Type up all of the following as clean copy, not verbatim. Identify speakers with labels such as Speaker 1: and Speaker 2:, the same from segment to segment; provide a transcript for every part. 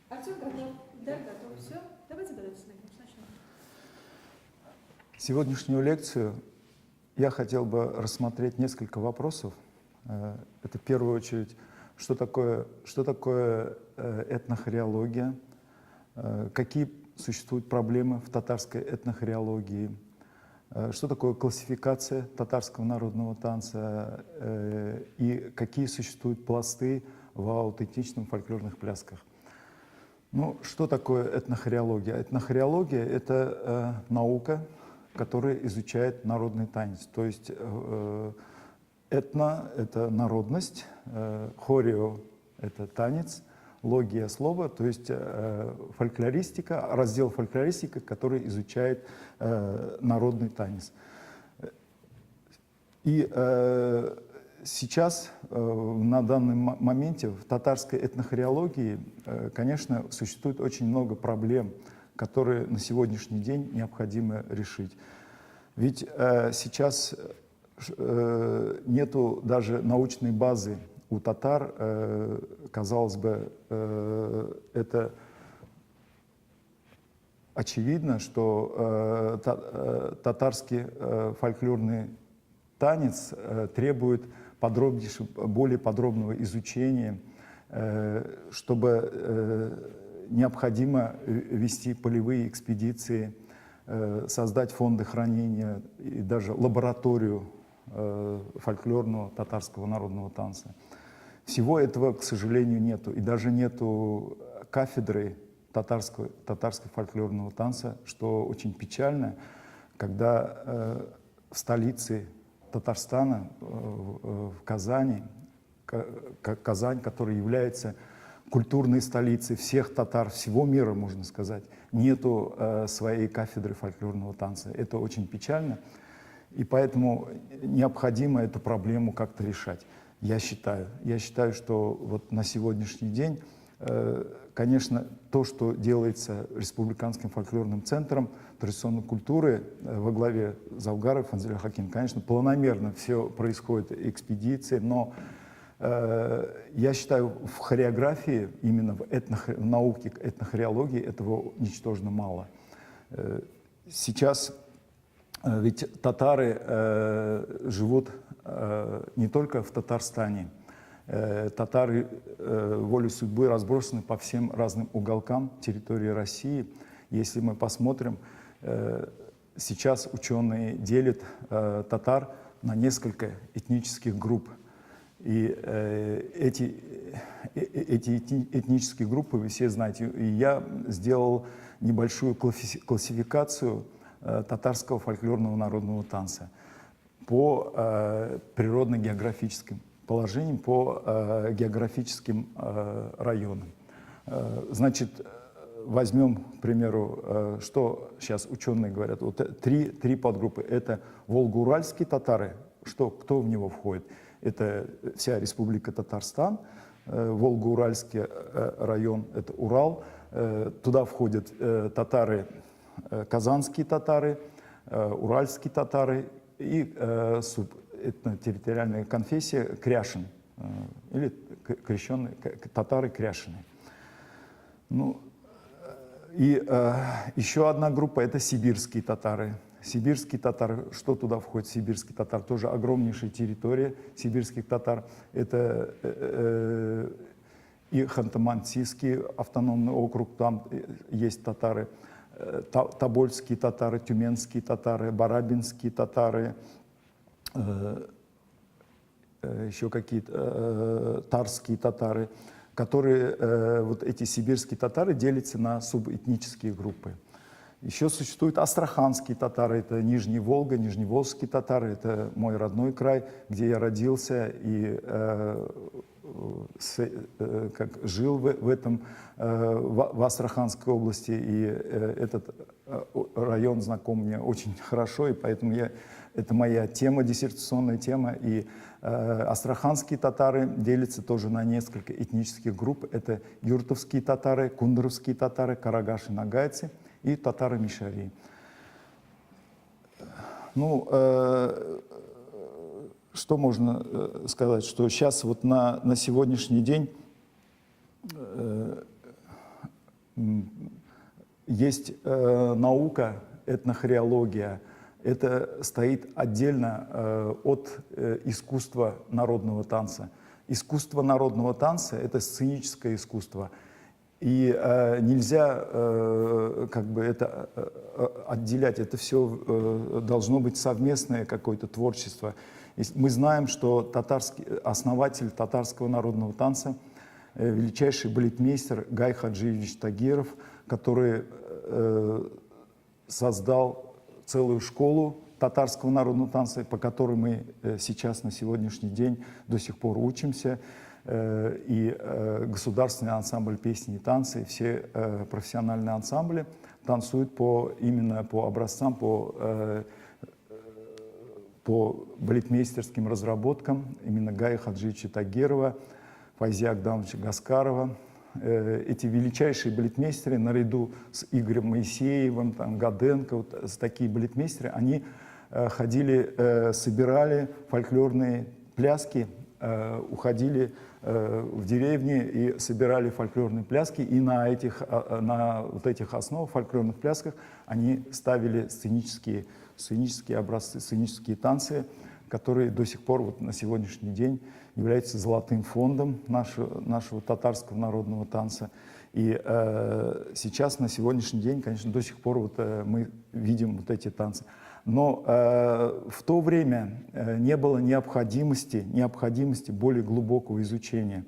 Speaker 1: Артем готов, Дар готов. Все, давайте начнем.
Speaker 2: Сегодняшнюю лекцию я хотел бы рассмотреть несколько вопросов. Это в первую очередь, что такое этнохореология, какие существуют проблемы в татарской этнохореологии, что такое классификация татарского народного танца и какие существуют пласты в аутентичных фольклорных плясках. Ну, что такое этнохореология? Этнохореология — это наука, которая изучает народный танец. То есть этно — это народность, хорео — это танец, логия — слово, то есть фольклористика, раздел фольклористика, который изучает народный танец. И сейчас, на данном моменте, в татарской этнохореологии, конечно, существует очень много проблем, которые на сегодняшний день необходимо решить. Ведь сейчас нету даже научной базы у татар. Казалось бы, это очевидно, что татарский фольклорный танец требует более подробного изучения, чтобы необходимо вести полевые экспедиции, создать фонды хранения и даже лабораторию фольклорного татарского народного танца. Всего этого, к сожалению, нету. И даже нету кафедры татарского фольклорного танца, что очень печально, когда в столице Татарстана, в Казани, Казань, которая является культурной столицей всех татар, всего мира, можно сказать, нету своей кафедры фольклорного танца. Это очень печально, и поэтому необходимо эту проблему как-то решать. Я считаю, что вот на сегодняшний день, конечно, то, что делается Республиканским фольклорным центром традиционной культуры во главе Завгаров Фанзеля Хаким, конечно, планомерно все происходит, экспедиции, но я считаю, в хореографии, именно в науке этнохореологии этого ничтожно мало. Сейчас ведь татары живут не только в Татарстане. Татары волей судьбы разбросаны по всем разным уголкам территории России. Если мы посмотрим, сейчас ученые делят татар на несколько этнических групп. И эти этнические группы, вы все знаете, и я сделал небольшую классификацию татарского фольклорного народного танца по природно-географическим положениям, по географическим районам. Значит, возьмем, к примеру, что сейчас ученые говорят. Вот три подгруппы. Это волго-уральские татары. Кто в него входит? Это вся Республика Татарстан, Волго-Уральский район, это Урал. Туда входят татары, казанские татары, уральские татары и субэтнотерриториальная конфессия кряшин, или крещенные татары кряшины. Ну, и еще одна группа — это сибирские татары. Сибирские татары, что туда входит сибирский татар? Тоже огромнейшая территория сибирских татар. Это и Ханты-Мансийский автономный округ, там есть татары, тобольские татары, тюменские татары, барабинские татары, еще какие-то тарские татары, которые, вот эти сибирские татары делятся на субэтнические группы. Еще существуют астраханские татары, это Нижняя Волга, нижневолжские татары, это мой родной край, где я родился и жил в Астраханской области, и этот район знаком мне очень хорошо, и поэтому это моя тема, диссертационная тема. И астраханские татары делятся тоже на несколько этнических групп. Это юртовские татары, кундыровские татары, карагаши, нагайцы и татары Мишари. Ну, что можно сказать, что сейчас вот на сегодняшний день Есть наука, этнохореология. Это стоит отдельно от искусства народного танца. Искусство народного танца – это сценическое искусство. И нельзя как бы это отделять. Это все должно быть совместное какое-то творчество. Мы знаем, что основатель татарского народного танца, величайший балетмейстер Гай Хаджиевич Тагиров, который создал целую школу татарского народного танца, по которой мы сейчас на сегодняшний день до сих пор учимся. И государственный ансамбль песни и танцы, и все профессиональные ансамбли танцуют именно по образцам, по балетмейстерским разработкам именно Гая Хаджиевича Тагирова, Файзия Агдамовича Гаскарова. Эти величайшие балетмейстеры, наряду с Игорем Моисеевым, Гаденко, вот такие балетмейстеры, они ходили, собирали фольклорные пляски, уходили в деревни и собирали фольклорные пляски, и на вот этих основах, фольклорных плясках, они ставили сценические образцы, сценические танцы, которые до сих пор вот на сегодняшний день являются золотым фондом нашего татарского народного танца. И сейчас, на сегодняшний день, конечно, до сих пор вот, мы видим вот эти танцы. Но в то время не было необходимости более глубокого изучения.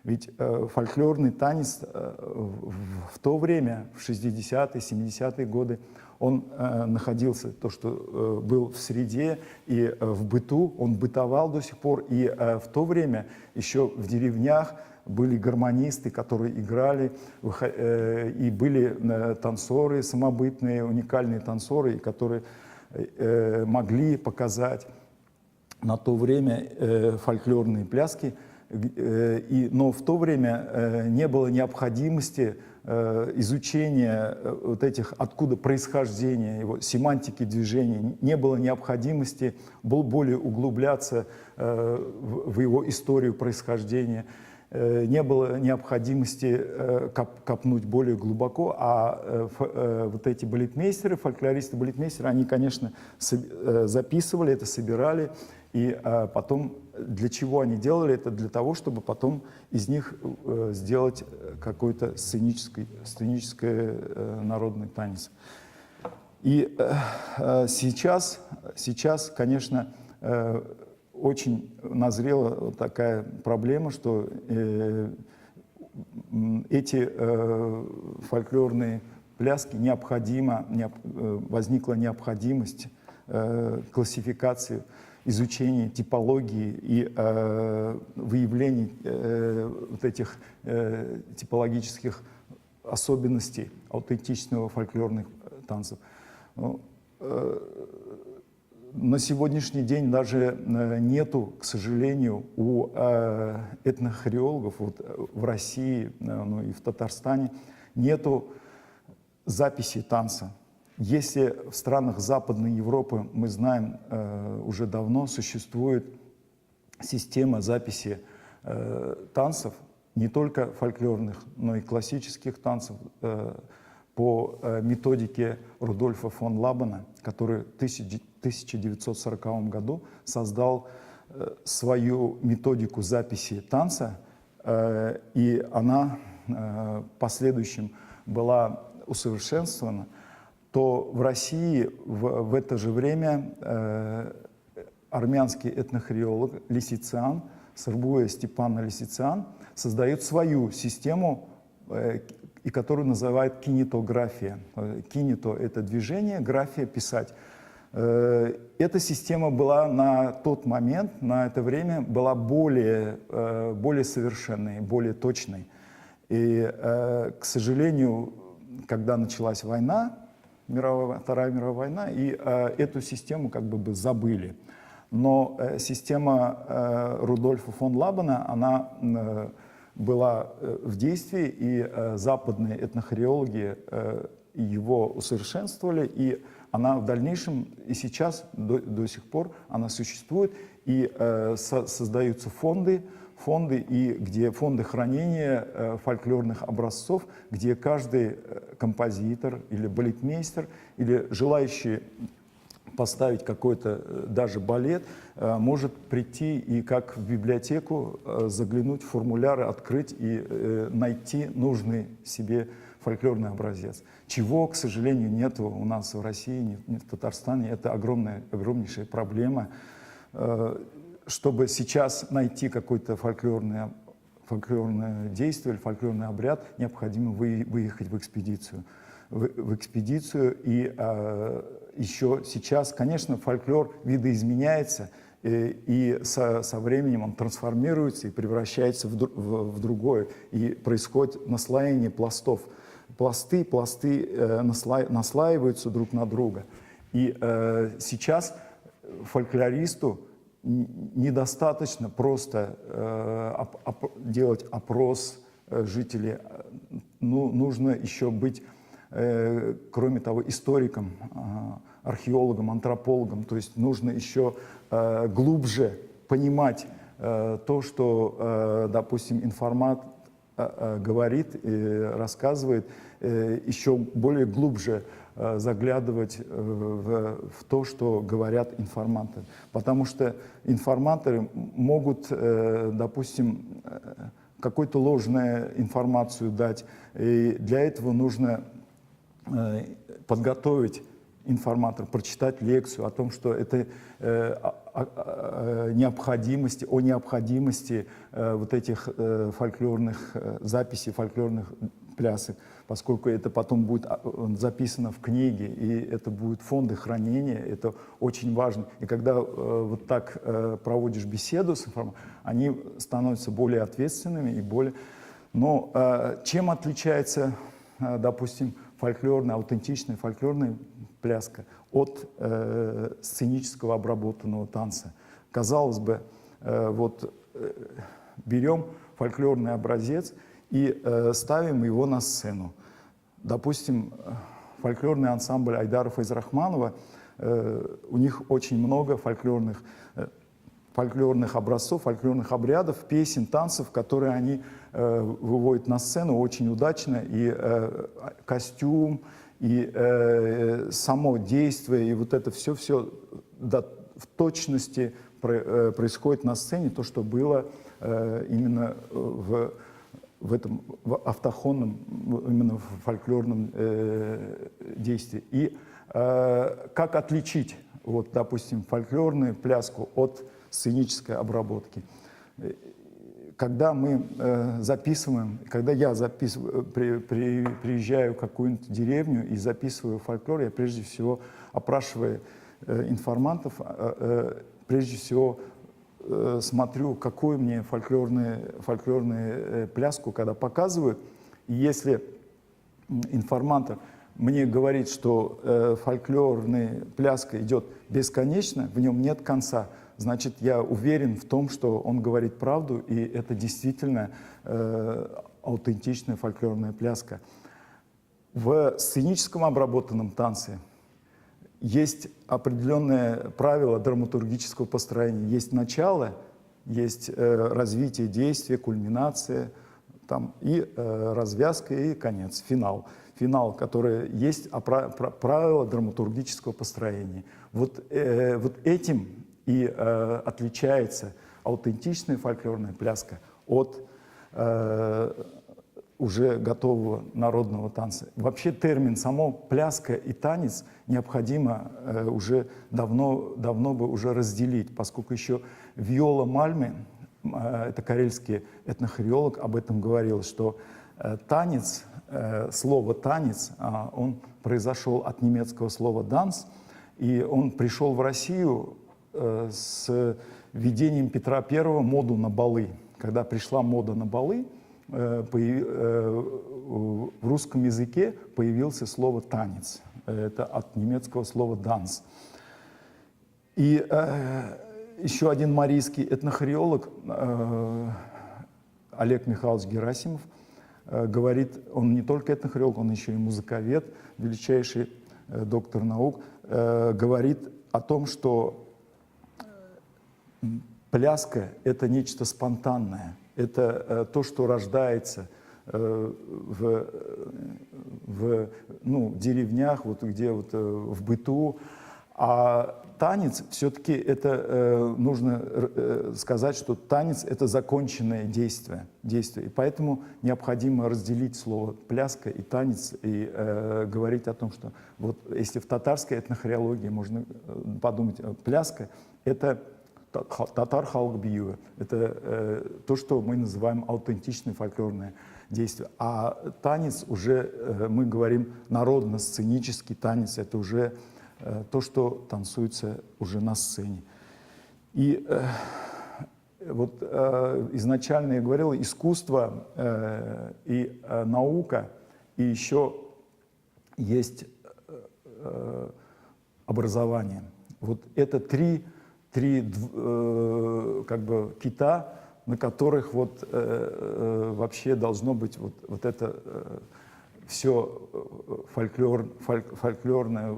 Speaker 2: Ведь фольклорный танец в то время, в 60-е, 70-е годы, он находился, то, что был в среде и в быту, он бытовал до сих пор. И в то время еще в деревнях были гармонисты, которые играли, и были танцоры самобытные, уникальные танцоры, которые могли показать на то время фольклорные пляски, но в то время не было необходимости изучения вот этих, откуда происхождение его, семантики движения, не было необходимости более углубляться в его историю происхождения, не было необходимости копнуть более глубоко, а вот эти балетмейстеры, фольклористы-балетмейстеры, они, конечно, записывали это, собирали, и потом для чего они делали это? Для того, чтобы потом из них сделать какой-то сценический народный танец. И сейчас, конечно, очень назрела такая проблема, что эти фольклорные пляски возникла необходимость классификации, изучения типологии и выявления вот этих типологических особенностей аутентичного фольклорных танцев. На сегодняшний день даже нету, к сожалению, у этнохореологов вот в России, ну и в Татарстане нету записи танца. Если в странах Западной Европы, мы знаем, уже давно существует система записи танцев, не только фольклорных, но и классических танцев, по методике Рудольфа фон Лабена, который в 1940 году создал свою методику записи танца, и она в последующем была усовершенствована, то в России в это же время армянский этнохореолог Лисицян, Сырбуя Степан Лисицян, создает свою систему, и которую называют кинетография. Кинето — это движение, графия — писать. Эта система была на тот момент, на это время, была более совершенной, более точной. И, к сожалению, когда началась война, Вторая мировая война, и эту систему как бы забыли. Но система Рудольфа фон Лабена, она была в действии, и западные этнохореологи его усовершенствовали, и она в дальнейшем и сейчас до сих пор она существует, и создаются фонды фонды, и где фонды хранения фольклорных образцов, где каждый композитор или балетмейстер, или желающий поставить какой-то даже балет, может прийти и как в библиотеку заглянуть в формуляры, открыть и найти нужный себе фольклорный образец. Чего, к сожалению, нет у нас в России, нет в Татарстане. Это огромнейшая проблема. Чтобы сейчас найти какое-то фольклорное действие или фольклорный обряд, необходимо выехать в экспедицию. И еще сейчас, конечно, фольклор видоизменяется, и со временем он трансформируется и превращается в другое. И происходит наслоение пластов. Пласты наслаиваются друг на друга. И сейчас фольклористу недостаточно просто делать опрос жителей. Ну, нужно еще быть, кроме того, историком, археологом, антропологом. То есть нужно еще глубже понимать то, что, допустим, информат говорит и рассказывает, еще более глубже заглядывать в то, что говорят информаторы. Потому что информаторы могут, допустим, какую-то ложную информацию дать. И для этого нужно подготовить информатора, прочитать лекцию о том, что это о необходимости вот этих фольклорных записей, фольклорных плясок, поскольку это потом будет записано в книге, и это будут фонды хранения, это очень важно. И когда вот так проводишь беседу с информатором, они становятся более ответственными и более... Но чем отличается, допустим, аутентичная фольклорная пляска от сценического обработанного танца? Казалось бы, вот берем фольклорный образец и ставим его на сцену. Допустим, фольклорный ансамбль Айдаров из Рахманова, у них очень много фольклорных образцов, фольклорных обрядов, песен, танцев, которые они выводят на сцену очень удачно. И костюм, и само действие, и вот это все в точности происходит на сцене, то, что было именно в автохонном, именно в фольклорном действии. И как отличить, вот, допустим, фольклорную пляску от сценической обработки? Когда мы записываем, когда я приезжаю в какую-нибудь деревню и записываю фольклор, я прежде всего, опрашивая информантов, прежде всего смотрю, какую мне фольклорную пляску, когда показывают. И если информатор мне говорит, что фольклорная пляска идет бесконечно, в нем нет конца, значит, я уверен в том, что он говорит правду, и это действительно аутентичная фольклорная пляска. В сценическом обработанном танце есть определенные правила драматургического построения. Есть начало, есть развитие действия, кульминация, там, и развязка, и конец, финал. Финал, который есть правила драматургического построения. Вот этим и отличается аутентичная фольклорная пляска от уже готового народного танца. Вообще термин само пляска и танец необходимо уже давно бы уже разделить, поскольку еще Виола Мальме, это карельский этнохореолог, об этом говорил, что танец, слово «танец», он произошел от немецкого слова «данс», и он пришел в Россию с введением Петра I моду на балы. Когда пришла мода на балы, в русском языке появилось слово «танец». Это от немецкого слова «данс». И еще один марийский этнохореолог Олег Михайлович Герасимов говорит, он не только этнохореолог, он еще и музыковед, величайший доктор наук, говорит о том, что пляска – это нечто спонтанное, это то, что рождается в деревнях, вот где вот в быту. А танец все-таки это нужно сказать, что танец это законченное действие. И поэтому необходимо разделить слово пляска и танец и говорить о том, что вот если в татарской этнохореологии можно подумать, пляска это татар халк бию, это то, что мы называем аутентичное фольклорное действие. А танец уже, мы говорим, народно-сценический танец, это уже то, что танцуется уже на сцене. И вот изначально я говорил, искусство и наука, и еще есть образование. Вот это три как бы кита, на которых вот вообще должно быть вот это все фольклорное,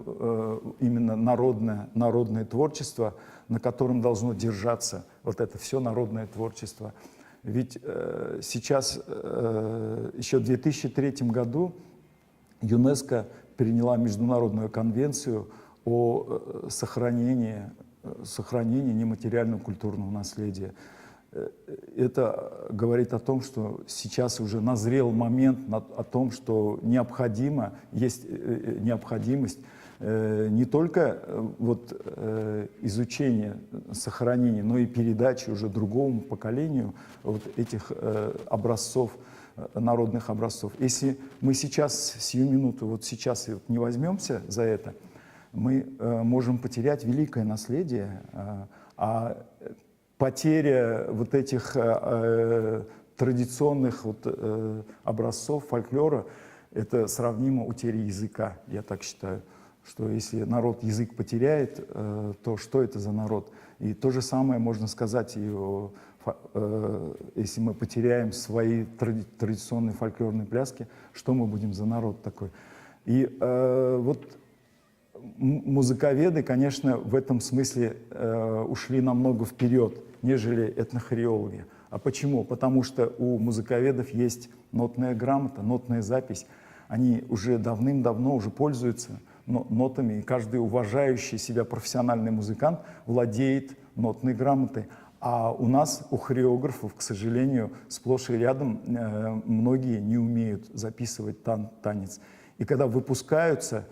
Speaker 2: именно народное творчество, на котором должно держаться вот это все народное творчество. Ведь сейчас, еще в 2003 году ЮНЕСКО приняла международную конвенцию о сохранении нематериального культурного наследия. Это говорит о том, что сейчас уже назрел момент о том, что есть необходимость не только вот изучения, сохранения, но и передачи уже другому поколению вот этих образцов, народных образцов. Если мы сейчас, сию минуту, вот сейчас не возьмемся за это, мы можем потерять великое наследие, потеря вот этих традиционных образцов фольклора – это сравнимо утере языка, я так считаю. Что если народ язык потеряет, то что это за народ? И то же самое можно сказать, если мы потеряем свои традиционные фольклорные пляски, что мы будем за народ такой? И вот музыковеды, конечно, в этом смысле ушли намного вперед, нежели этнохореологи. А почему? Потому что у музыковедов есть нотная грамота, нотная запись. Они уже давным-давно уже пользуются нотами, и каждый уважающий себя профессиональный музыкант владеет нотной грамотой. А у нас, у хореографов, к сожалению, сплошь и рядом многие не умеют записывать танец. И когда выпускаются,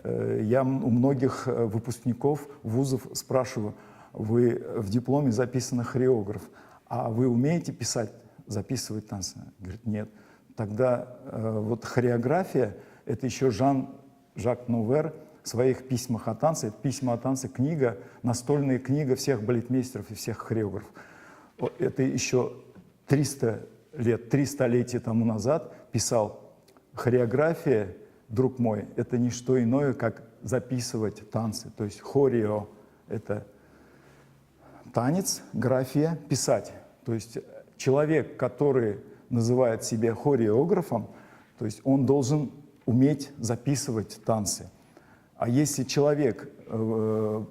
Speaker 2: я у многих выпускников вузов спрашиваю: вы в дипломе записаны хореограф, а вы умеете писать, записывать танцы? Говорит, нет. Тогда вот хореография — это еще Жак Нувер в своих письмах о танце, это письма о танце, книга, настольная книга всех балетмейстеров и всех хореографов. Это еще 300 лет, 3 столетия тому назад писал: хореография, друг мой, это не что иное, как записывать танцы. То есть хорео — это танец, графия — писать. То есть человек, который называет себя хореографом, то есть он должен уметь записывать танцы. А если человек,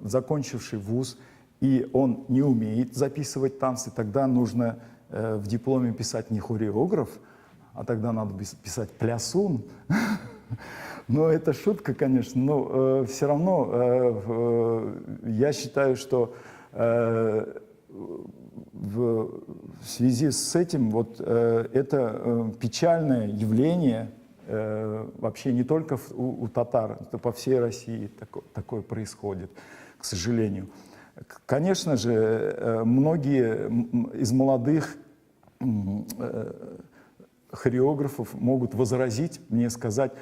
Speaker 2: закончивший вуз, и он не умеет записывать танцы, тогда нужно в дипломе писать не хореограф, а тогда надо писать плясун. Но это шутка, конечно, но все равно я считаю, что в связи с этим вот это печальное явление вообще не только у татар, это по всей России такое происходит, к сожалению. Конечно же, многие из молодых хореографов могут возразить, мне сказать: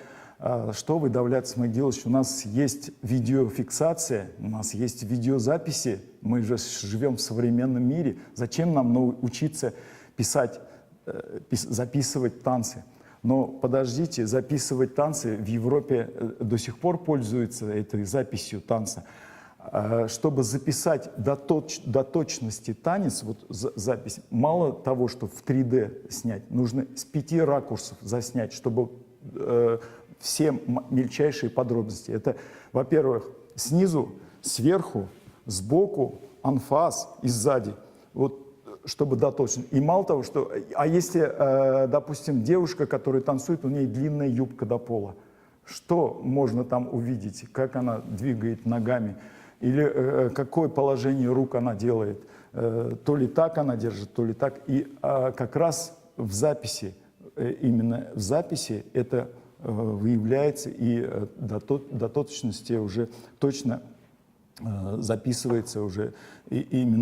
Speaker 2: что вы, Давлет Исмагилович, у нас есть видеофиксация, у нас есть видеозаписи, мы же живем в современном мире, зачем нам учиться писать, записывать танцы? Но подождите, записывать танцы в Европе до сих пор пользуются этой записью танца. Чтобы записать до точности танец, вот запись, мало того, что в 3D снять, нужно с 5 ракурсов заснять, чтобы все мельчайшие подробности. Это, во-первых, снизу, сверху, сбоку, анфас и сзади. вот, чтобы доточно. И мало того, что... А если, допустим, девушка, которая танцует, у нее длинная юбка до пола, что можно там увидеть? Как она двигает ногами? Или какое положение рук она делает? То ли так она держит, то ли так. И как раз в записи, именно в записи это выявляется и до точности уже точно записывается уже и именно